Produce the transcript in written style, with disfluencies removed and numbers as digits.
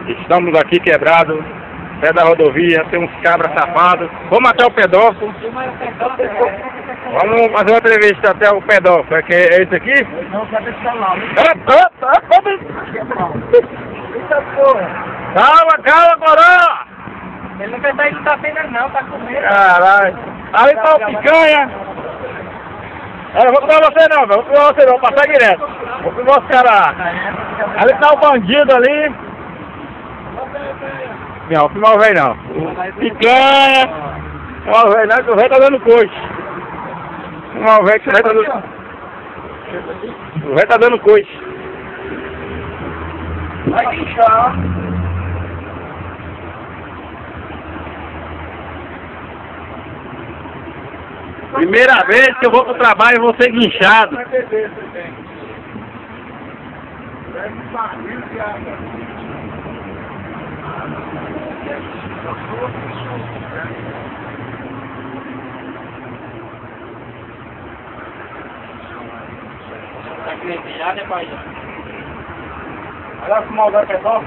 Estamos aqui quebrados, pé da rodovia, tem uns cabras safados. Vamos até o pedófilo. Vamos fazer uma entrevista até o pedófilo. É, é esse aqui? Não, sabe esse celular. Calma, coroa! Ele não quer sair do tapete não, tá com medo. Caralho. Ali tá o picanha. Eu vou filmar você não, velho. Vou filmar você não, vou passar direto. Vou filmar os caras. Ali tá o bandido ali. Não, vou filmar o velho não. Picanha. Filmar o velho não, que o velho tá dando coice. Filmar o velho que o velho tá dando... O velho tá dando coice. Vai guinchar. Primeira vez que eu vou pro trabalho e vou ser guinchado. Olha como o lugar que é só.